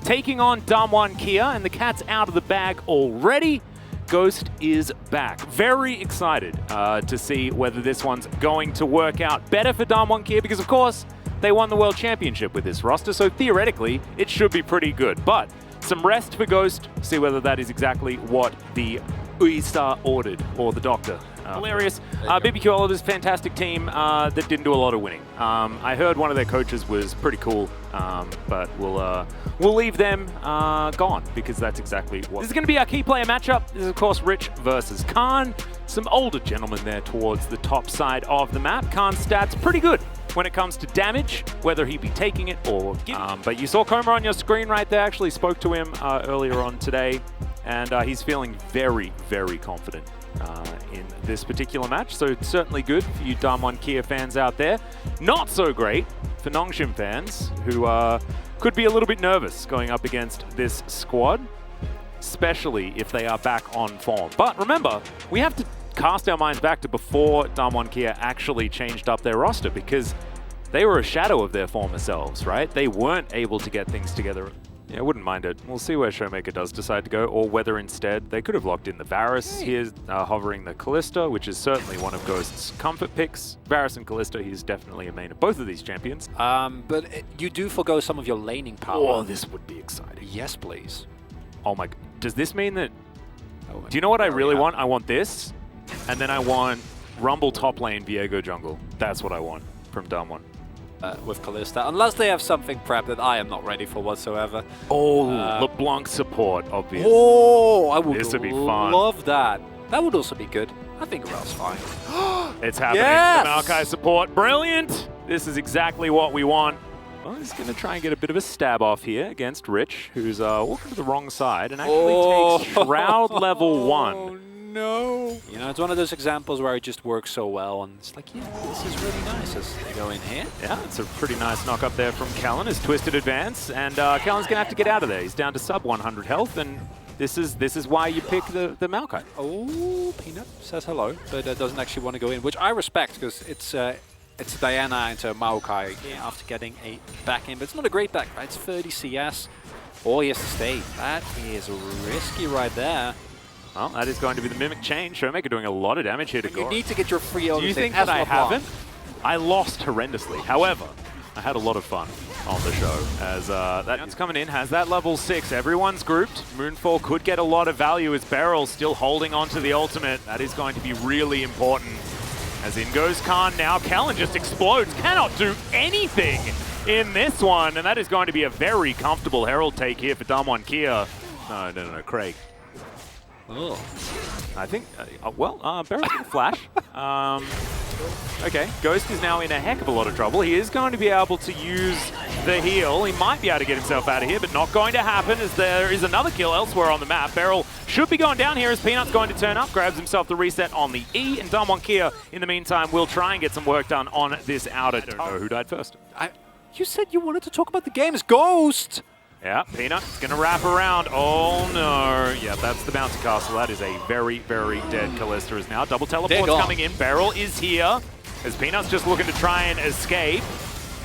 taking on Damwon Kia, and the cat's out of the bag already. Ghost is back. Very excited to see whether this one's going to work out better for Damwon Kia, because of course they won the World Championship with this roster, so theoretically it should be pretty good. But some rest for Ghost, see whether that is exactly what the Uista ordered, or the doctor. Hilarious. BBQ Oliver's fantastic team that didn't do a lot of winning. I heard one of their coaches was pretty cool, but we'll leave them gone, because that's exactly what. This is going to be our key player matchup. This is, of course, Rich versus Khan. Some older gentlemen there towards the top side of the map. Khan's stats pretty good when it comes to damage, whether he be taking it or giving. But you saw Koma on your screen right there. Actually spoke to him earlier on today, and he's feeling very, very confident in this particular match. So it's certainly good for you Damwon Kia fans out there. Not so great for Nongshim fans, who could be a little bit nervous going up against this squad, especially if they are back on form. But remember, we have to cast our minds back to before Damwon Kia actually changed up their roster, because they were a shadow of their former selves, right? They weren't able to get things together. Yeah, I wouldn't mind it. We'll see where Showmaker does decide to go, or whether instead they could have locked in the Varus. Here's hovering the Kalista, which is certainly one of Ghost's comfort picks. Varus and Kalista, he's definitely a main of both of these champions. But you do forgo some of your laning power. Oh, this would be exciting. Yes, please. Oh my, does this mean that... Do you know what I really want? I want this, and then I want Rumble top lane, Viego jungle. That's what I want from Damwon. With Kalista, unless they have something prepped that I am not ready for whatsoever. Oh, LeBlanc support, obviously. Oh, I would fun. love that. That would also be good. I think Rel's fine. It's happening. Yes! The Maokai support, brilliant! This is exactly what we want. Well, he's going to try and get a bit of a stab off here against Rich, who's walking to the wrong side and actually takes Shroud level 1. No. You know, it's one of those examples where it just works so well, and it's like, yeah, this is really nice as they go in here. Yeah, it's a pretty nice knock up there from Callan, his twisted advance, and Callan's going to have to get out of there. He's down to sub 100 health, and this is why you pick the Maokai. Oh, Peanut says hello, but doesn't actually want to go in, which I respect, because it's Diana into Maokai after getting a back in, but it's not a great back, right? It's 30 CS. All he has to stay. That is risky right there. Well, that is going to be the Mimic chain. Showmaker doing a lot of damage here to go. You need to get your free ownership. Do you think that I haven't? I lost horrendously. However, I had a lot of fun on the show as that's coming in, has that level 6. Everyone's grouped. Moonfall could get a lot of value as Beryl still holding on to the ultimate. That is going to be really important. As in goes Khan now. Callan just explodes. Cannot do anything in this one. And that is going to be a very comfortable Herald take here for Damwon Kia. No, Craig. Oh. I think, Beryl's going to flash. Okay, Ghost is now in a heck of a lot of trouble. He is going to be able to use the heal. He might be able to get himself out of here, but not going to happen as there is another kill elsewhere on the map. Beryl should be going down here as Peanut's going to turn up, grabs himself the reset on the E, and Damwon Kia, in the meantime, will try and get some work done on this outer. I don't know who died first. You said you wanted to talk about the game's Ghost! Yeah, Peanut's going to wrap around. Oh, no. Yeah, that's the bouncy castle. That is a very, very dead Kalista is now. Double teleport's coming in. Beryl is here as Peanut's just looking to try and escape.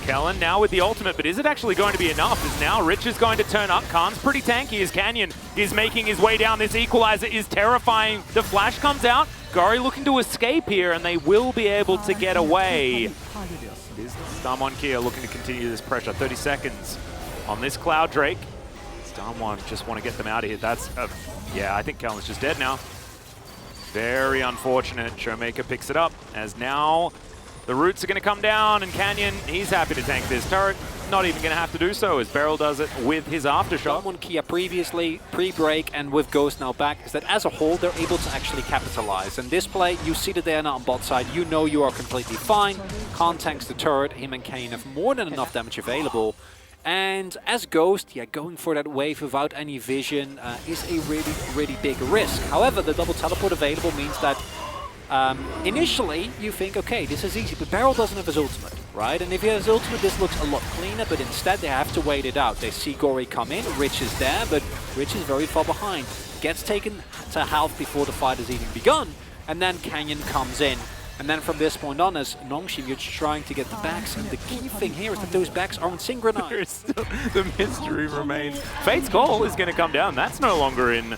Callan now with the ultimate, but is it actually going to be enough? As now Rich is going to turn up. Khan's pretty tanky as Canyon is making his way down. This equalizer is terrifying. The flash comes out. Gori looking to escape here, and they will be able to get away. Damwon Kia looking to continue this pressure. 30 seconds. On this Cloud Drake, Damwon just want to get them out of here. That's, yeah, I think Callan's just dead now. Very unfortunate. Showmaker picks it up as now the roots are going to come down, and Canyon, he's happy to tank this turret. Not even going to have to do so as Beryl does it with his Aftershock. Damwon Kia previously, pre-break, and with Ghost now back, is that as a whole, they're able to actually capitalize. And this play, you see the Diana on bot side, you know you are completely fine. Khan tanks the turret, him and Kane have more than enough damage available. And as Ghost, yeah, going for that wave without any vision is a really, really big risk. However, the double teleport available means that initially you think, okay, this is easy, but Beryl doesn't have his ultimate, right? And if he has his ultimate, this looks a lot cleaner, but instead they have to wait it out. They see Gori come in, Rich is there, but Rich is very far behind. Gets taken to half before the fight has even begun, and then Canyon comes in And then from this point on, as Nongshim, you're trying to get the backs. And the key thing here is that those backs aren't synchronized. Still, the mystery remains. Fate's Call is going to come down. That's no longer in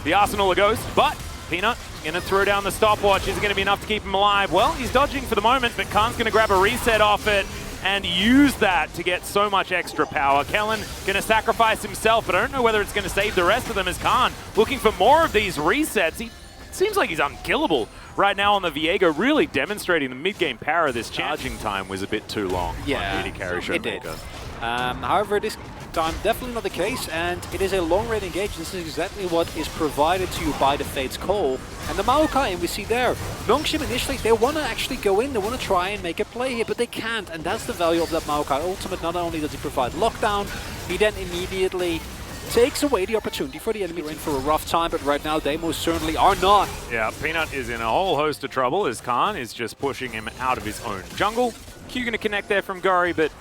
the arsenal of Ghost. But Peanut going to throw down the stopwatch. Is it going to be enough to keep him alive? Well, he's dodging for the moment, but Khan's going to grab a reset off it and use that to get so much extra power. Kellen going to sacrifice himself, but I don't know whether it's going to save the rest of them as Khan looking for more of these resets. He seems like he's unkillable right now on the Viego, really demonstrating the mid-game power of this charging time was a bit too long. Yeah, on carry it did. However, this time definitely not the case, and it is a long-range engage. This is exactly what is provided to you by the Fate's Call. And the Maokai, and we see there, Nongshim initially, they want to actually go in, they want to try and make a play here, but they can't, and that's the value of that Maokai ultimate. Not only does he provide lockdown, he then immediately takes away the opportunity for the enemy. They're in for a rough time, but right now they most certainly are not. Yeah, Peanut is in a whole host of trouble as Khan is just pushing him out of his own jungle. Q going to connect there from Gori, but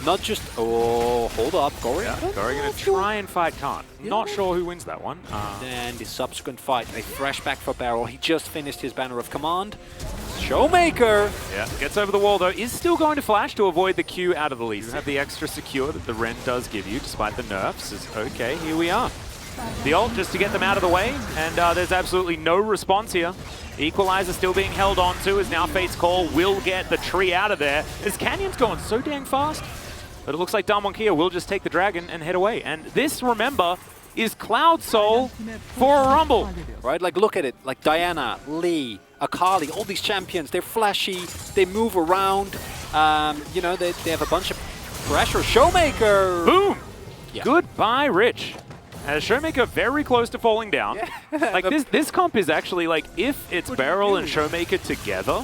not just... Oh, hold up, Gori. Yeah, Gori going to try and fight Khan. Yeah. Not sure who wins that one. Then the subsequent fight, a fresh back for Barrel. He just finished his Banner of Command. Showmaker! Yeah, gets over the wall though. Is still going to flash to avoid the Q out of the lead. You have the extra secure that the Ren does give you, despite the nerfs. Is okay, here we are. The ult just to get them out of the way, and there's absolutely no response here. Equalizer still being held on to as now Fate's Call will get the tree out of there. As Canyon's going so dang fast. But it looks like Damwon will just take the dragon and head away. And this, remember, is Cloud Soul for a Rumble. Right, like look at it. Like Diana, Lee, Akali, all these champions, they're flashy, they move around. You know, they have a bunch of pressure. Showmaker! Boom! Yeah. Goodbye, Rich. As Showmaker very close to falling down. Yeah. Like this comp is actually like, if it's Beryl and Showmaker together,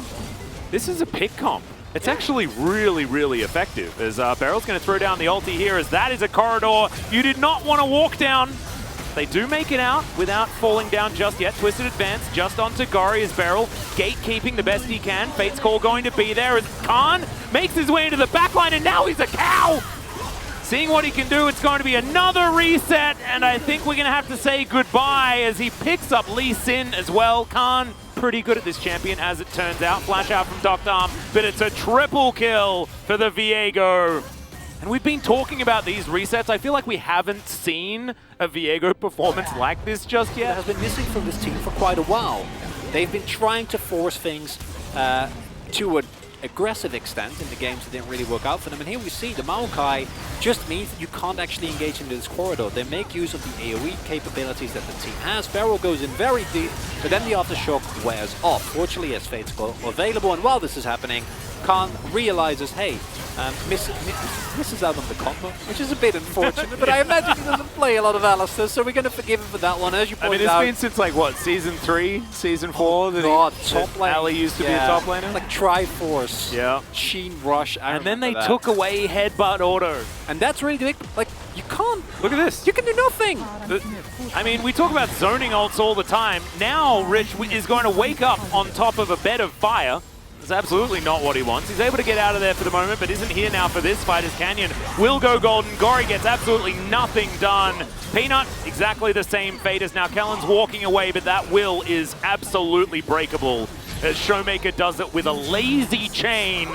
this is a pick comp. It's actually really, really effective as Beryl's going to throw down the ulti here as that is a corridor you did not want to walk down. They do make it out without falling down just yet. Twisted advance just onto Gori as Beryl gatekeeping the best he can. Fate's Call going to be there as Khan makes his way into the backline and now he's a cow. Seeing what he can do, it's going to be another reset and I think we're going to have to say goodbye as he picks up Lee Sin as well. Khan pretty good at this champion as it turns out. Flash out from Dr. Arm, but it's a triple kill for the Viego. And we've been talking about these resets. I feel like we haven't seen a Viego performance like this just yet. It has been missing from this team for quite a while. They've been trying to force things to an aggressive extent in the games that didn't really work out for them. And here we see the Maokai just means you can't actually engage into this corridor. They make use of the AoE capabilities that the team has. Beryl goes in very deep, but then the Aftershock wears off. Fortunately, as Fate's Call available, and while this is happening, Khan realizes, hey, misses out on the combo, which is a bit unfortunate, but I imagine he doesn't play a lot of Alistar, so we're going to forgive him for that one, as you pointed out. I mean, it's been since, like, what, Season 3, Season 4? God, top lane. Ali used to be a top laner? Like Triforce, yeah. Sheen Rush, and then they took away Headbutt Auto. And that's really big. Like, you can't. Look at this. You can do nothing. I mean, we talk about zoning ults all the time. Now, Rich is going to wake up on top of a bed of fire. That's absolutely not what he wants. He's able to get out of there for the moment, but isn't here now for this fight as Canyon will go golden. Gori gets absolutely nothing done. Peanut, exactly the same fate as now. Kellen's walking away, but that will is absolutely breakable as Showmaker does it with a lazy chain.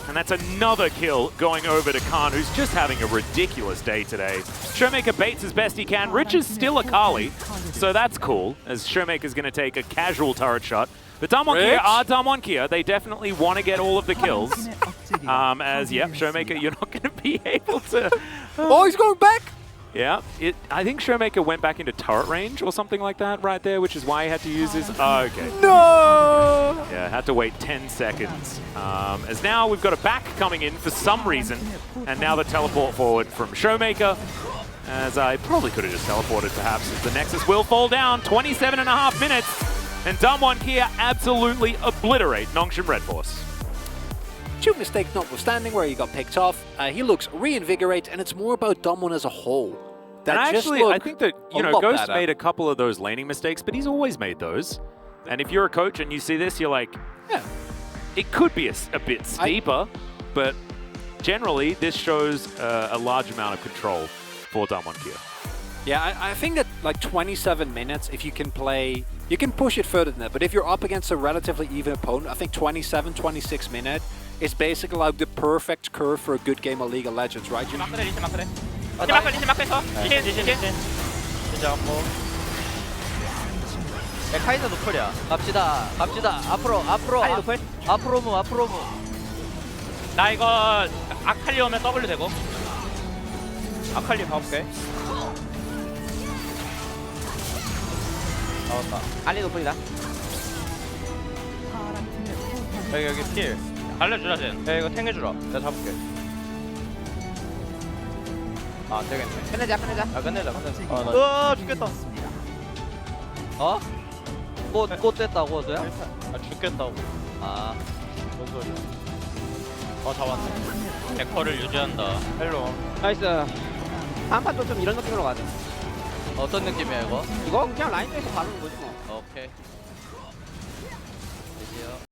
And that's another kill going over to Khan, who's just having a ridiculous day today. Showmaker baits as best he can. Rich is still Akali, so that's cool, as Showmaker's going to take a casual turret shot. But Damwon are Damwon. They definitely want to get all of the kills. As, yep, Showmaker, you're not going to be able to... Oh, he's going back! Yeah, I think Showmaker went back into turret range or something like that right there, which is why he had to use his... Oh, okay. No! Yeah, had to wait 10 seconds. As now we've got a back coming in for some reason, and now the teleport forward from Showmaker. As I probably could have just teleported perhaps, as the Nexus will fall down. 27.5 minutes, and Damwon here absolutely obliterate Nongshim Red Force. Two mistakes notwithstanding where he got picked off. He looks reinvigorated, and it's more about Damwon as a whole. And actually, I think that, you know, Ghost made a couple of those laning mistakes, but he's always made those. And if you're a coach and you see this, you're like, yeah, it could be a bit steeper, but generally this shows a large amount of control for Damwon here. Yeah, I think that like 27 minutes, if you can play You can push it further than that, but if you're up against a relatively even opponent, I think 27, 26 minute is basically like the perfect curve for a good game of League of Legends, right? You 마크래 리신 마크래. 리신 마크에서 리신. 진짜 뭐. 야, 카이사 노플이야. 갑시다. 앞으로. 카이 노플? 앞으로 무. 나 이거 아칼리 오면 W 되고. 아칼리 가볼게. 나왔다. 알리 노플이다. 여기 필. 알려주라 쟤. 야, 이거 탱해주라. 내가 잡을게. 아, 안 되겠네. 끝내자. 끝내자. 나... 죽겠다. 어? 꽃 됐다고, 너야? 아, 죽겠다고. 아, 뭔 소리야. 잡았네. 데커를 유지한다. 헬로. 나이스. 다음 판도 좀 이런 느낌으로 가자. 어떤 느낌이야, 이거? 이거 그냥 라인 쪽에서 바르는 거지 뭐. 오케이.